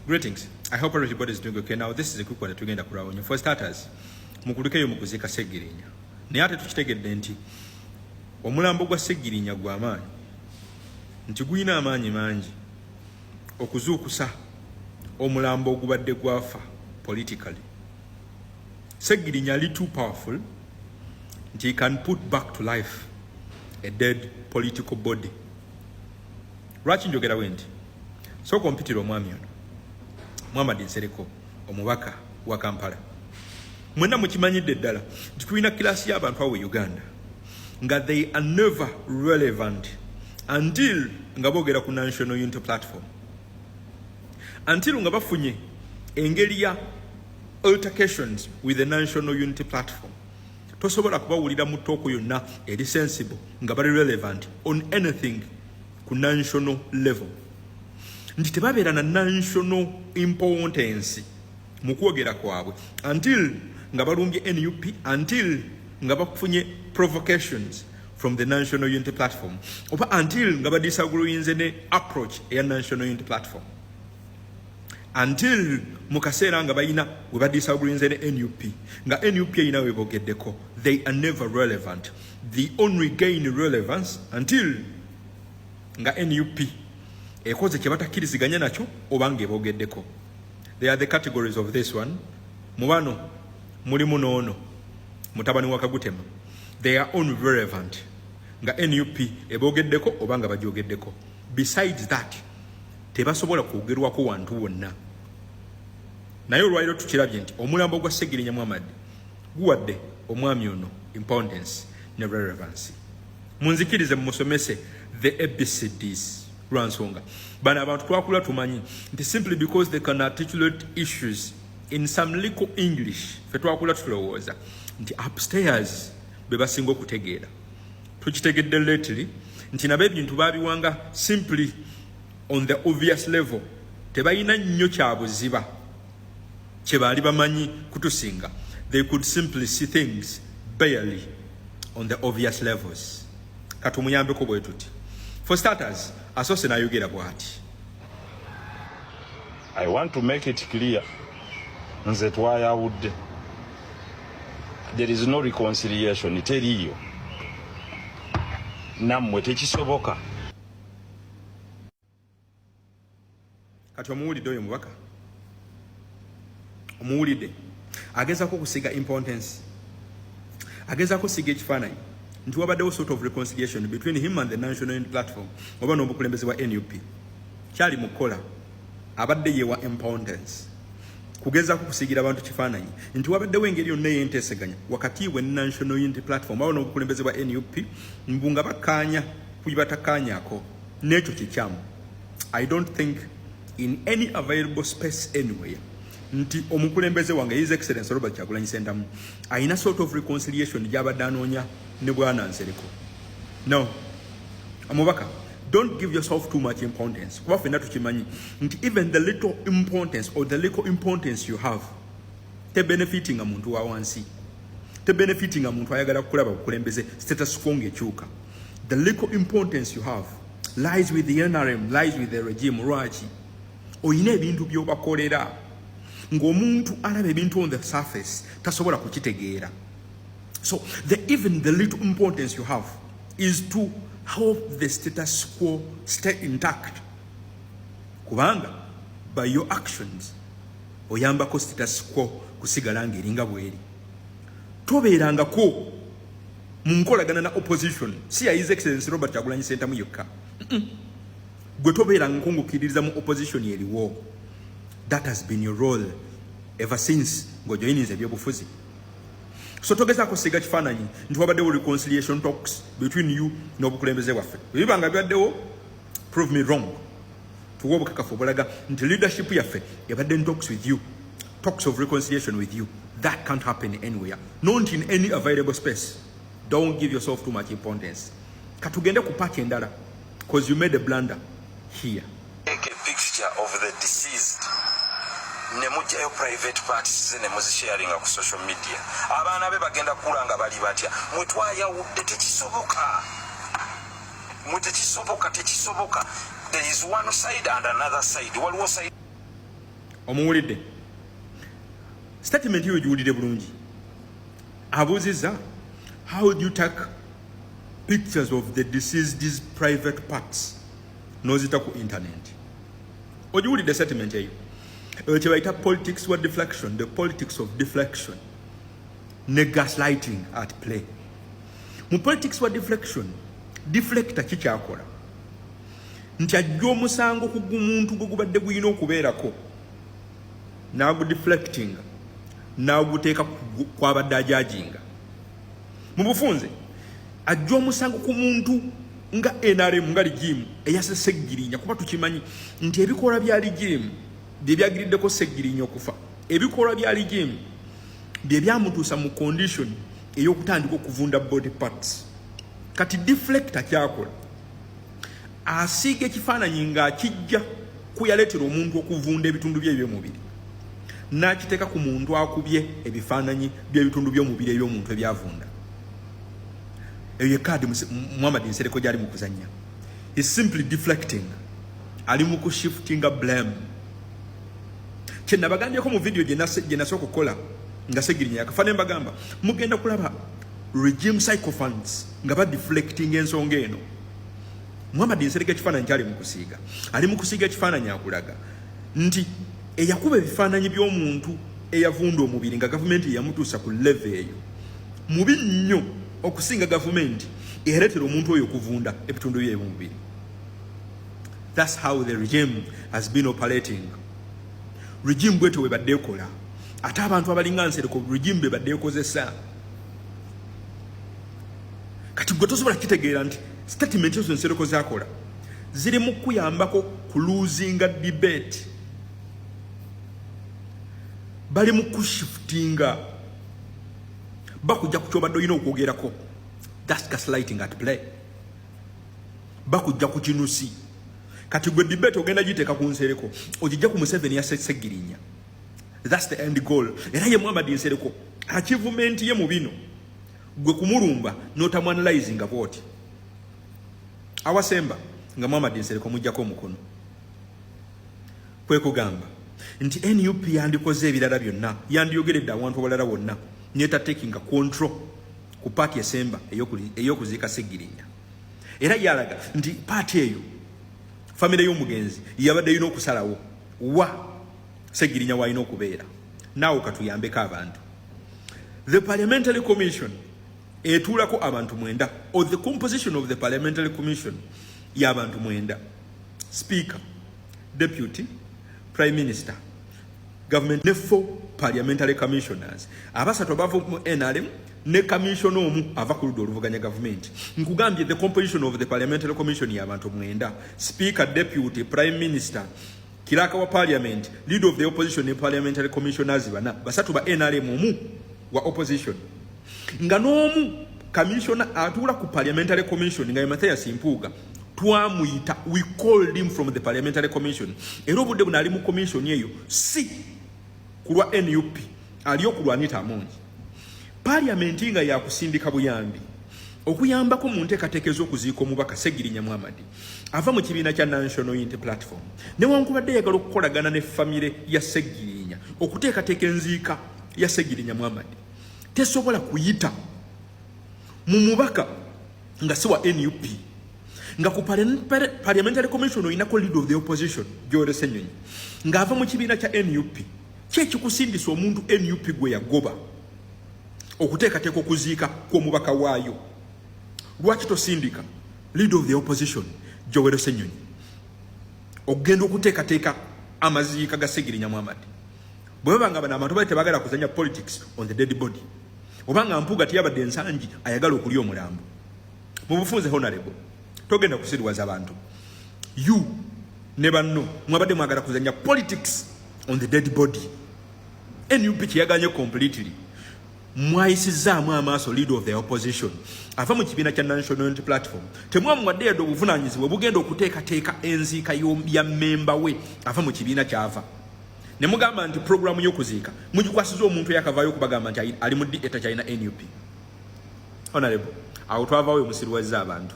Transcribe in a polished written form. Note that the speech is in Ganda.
Greetings. I hope everybody is doing okay. Now, this is a quick one to get a For starters, Mukulukeyo mukuzika Segirinya. Niate tukitegedde nti omulambo gwa Segirinya gw'amaanyi nti guyina amaanyi mangi okuzuukusa omulambo ogubadde gwafa politically. Segirinya ali too powerful nti he can put back to life a dead political body. Lwaki njogera bwe nti so kompitira omwami ono Nsereko omubaka wa Kampala. Mwena mukimanyidde ddala nti tulina kilasi y'abantu awo Uganda nga they are never relevant until nga boogera ku National Unity Platform, until nga bafunye engeri ya altercations with the National Unity Platform. Tosobola kubawulira mu tooko yonna eri sensible nga bali relevant on anything ku national level. Nti tebabeera na national importance mu kwogera kwabwe until nga balumbye NUP, until nga bafunye provocations from the National Unity Platform, oba until nga badisagreeing ne approach eya National Unity Platform, until mukaseera nga bayina we badisagreeing ne NUP nga NUP eyina we bogeddeko. They are never relevant. They only gain relevance until nga NUP ekoze kye batakkiriziganya nakyo oba ng'ebogeddeko. They are the categories of this one. Mubano mulimu n'ono mutabani wa Kagutema. They are only relevant nga NUP ebogeddeko oba nga bagyogeddeko. Besides that, tebasobola kwogerwako wantu wonna. Naye olwaliro tukirabye nti omulambo gwa Segirinya Muhammad guwadde omwami ono importance ne relevancy. Munzikirize Nkusomesse the Abcd'S. Lwansonga bana abantu twakula tumanyi nti simply because they can articulate issues in some legal English fe twakula tulowooza nti upstairs be basinga okutegeera. Tukitegedde lately nti nabo ebintu babiwanga simply on the obvious level, tebalina nnyo kyabuziba kye baali bamanyi kutusinga. They could simply see things barely on the obvious levels. Katumuyambeko bwe tuti. For starters, asose nayogera bwati. I want to make it clear nze twayawudde. There is no reconciliation. Teriyo. Nammwe tekisoboka. Kati omuwulidde oyo mubaka? Omuwulidde agezaako okusiga importance, agezaako okusiga ekifaananyi nti wabaddewo sort of reconciliation between him and the National Unity Platform oba n'obukulembeze bwa NUP. Kyali mu kukola abadde yewa importance kugezaako kusigira abantu kifaananyi nti wabaddewo engeri yonna ey'enteeseganya wakati we National Unity Platform oba n'obukulembeze bwa NUP mbu nga bakkaanya ku bye batakkaanyaako. N'ekyo kikyamu. I don't think in any available space anywhere nti omukulembeze wange His Excellency Robert Kyagulanyi Ssentamu ayina sort of reconciliation gy'abadde anoonya ne bwana Nsereko. No. Amubaka, don't give yourself too much importance. Kuba ffenna tukimanyi nti even the little importance or the little importance you have te benefiting a muntu wa wansi, te benefiting a muntu ayagala kukulaba bukulembeze status quo ng'ekyuka. The little importance you have lies with the NRM, lies with the regime. Lwaki oyina ebintu by'obakolera ng'omuntu alaba ebintu on the surface tasobola kukitegeera. So even the little importance you have is to help the status quo stay intact. Kubanga by your actions oyambako status quo kusigala ng'eringa bweri. Tobeerangako mu nkolagana na opposition si ya His Excellency Robert Kyagulanyi Ssentamu yokka. Gwe tobeeranga nkungukiririza mu opposition eriwo. That has been your role ever since ng'ojoyiniza ebyobufuzi. So togezaako kusiga kifaananyi nti wabaddewo reconciliation talks between you n'obukulembeze bwaffe. Ebibanga byaddewo, prove me wrong. Tuwe obukakafu obulaga nti leadership yaffe ebadde in talks with you, talks of reconciliation with you. That can't happen anywhere, not in any available space. Don't give yourself too much importance. Katugende ku part endala because you made a blunder here. Take a picture of the deceased. Nemujjayo private parties ne muzisharing ku social media. Abaana be bagenda kulanga bali batya. Mwetwayawudde tekisoboka. Tekisoboka. There is one side and another side. Waliwo side omuwulidde statement yo giwulire bulungi abuuziza how do you take pictures of the deceased's private parts nozita ku internet ogiwulidde statement eyo kyebayita politics wa deflection, the politics of deflection ne gaslighting at play. Mu politics wa deflection deflecta kikyakola nti ajja omusango ku muntu gwe gubadde guyina okubeerako naagu deflecting naaguteeka kwabadde ajajinga mu bufunze ajja omusango ku muntu nga NRM nga ligimu eyasesegirinya kuba tukimanyi nti ebikola bya ligimu bye byagiriddeko segirinya okufa ebikola bya ligimu bye byamutuusa mu condition ey'okutandika okuvunda body parts kati deflecta kyakola asiiga ekifaananyi ng'akijja kuyaleetera omuntu okuvunda ebitundu bye eby'omubiri n'akiteeka ku muntu akubye ebifaananyi by'ebitundu by'omubiri eby'omuntu ebyavunda eyo kaadi Muhammad Nsereko gyali mu kuzannya is simply deflecting ali mu kushiftinga blame kye nabagambyeko mu video gye nasooka okukola nga segirinya yakafa ne mbagamba mugenda kulaba regime psychophants nga badeflecting ensonga eno Muhammad Nsereko ekifaananyi kyali mu kusiiga ali mu kusiiga ekifaananyi akulaga nti eyakuba ebifaananyi by'omuntu eyavunda omubiri nga gavumenti yamutuusa ku level eyo mubi nnyo okusinga gavumenti ereetera omuntu oyo okuvunda ebitundu bye by'omubiri. That's how the regime has been operating. Regime bwetyo bwe badde ekola ate abantu abalinga Nsereko regime bwe badde ekozesa kati gwe tosobola kitegeera nti statement ezo Nsereko zakola ziri mu kuyambako ku losing debate bali mu kushiftinga bakujja ku kyobadde olina okwogerako. That's gaslighting at play. Bakujja ku kinusi kati gwe debate ogenda giteeka ku Nsereko ogijja ku Museveni yasegirinya. That's the end goal. Era ye Muhammad Nsereko achievement ye mu bino gwe kumulumba n'otamwanalyzing bwoti awasemba nga Muhammad Nsereko mujjako omukono kwe kugamba nti NUP yandikoze ebirala byonna yandiyogeredde abantu abalala bonna nyeta taking control ku party esemba eyokuziika segirinya. Era yalaga nti party eyo family y'omugenzi yabadde yino okusalawo wa segirinya wayina okubeera naawe katuyambeko abantu. The Parliamentary Commission etuulako abantu mwenda or the composition of the Parliamentary Commission y'abantu mwenda: Speaker, Deputy, Prime Minister, Government ne 4 Parliamentary Commissioners. Abasatu bava mu NRM ne commission omu ava ku ludda oluvuganya government. Nkugambye the composition of the Parliamentary Commission y'abantu mwenda: Speaker, Deputy, Prime Minister, Kiraka wa Parliament, Leader of the Opposition ne Parliamentary Commissioners bana basatu ba NRM omu wa opposition. Nga n'omu commissioner atuula ku Parliamentary Commission nga Mathias Mpuuga twamuyita, we called him from the Parliamentary Commission. Era obudde buno ali mu commission eyo si kulwa NUP ali okulwanita amongi. Parliament nga yakusindika buyambi okuyambako mu nteekateeka okuziika omubaka Segirinya Muhammad ava mu kibiina kya National Unity Platform newankubadde yagala okukolagana ne famire ya Segirinya okuteekateeka enziika ya Segirinya Muhammad tesobola kuyita mu mubaka nga si wa NUP nga ku Parliamentary Commission oyinako Leader of the Opposition Joel Senyonyi nga ava mu kibiina kya NUP kyekikusindisa omuntu NUP gwe yagoba okuteekateeka okuziika kw'omubaka waayo. Lwaki tosindika Leader of the Opposition Joel Senyonyi okugenda okuteekateeka amaziika ga Segirinya Muhammad? Bwe babanga bano abantu bali tebagala kuzanya politics on the dead body, obanga Mpuuga tiyabadde ensangi ayagala okulya omulambo. Mu bufunze honorable togenda kusirwaza abantu. You ne banno mwabadde mwagala kuzanya politics on the dead body. NUP kiyaganye completely. Mwayisizaamu amaaso Leader of the Opposition ava mu kibiina kya National Unity Platform temwamuwadde yadde obuvunaanyizibwa bugenda okuteekateeka enziika ya memba we ava mu kibiina kyava. Ne mugamba nti programu y'okuziika mugikwasiza omuntu yakavaayo okubagamba nti ali mu theatre kyalina NUP. Honorable awo twavaawo musirwaza abantu.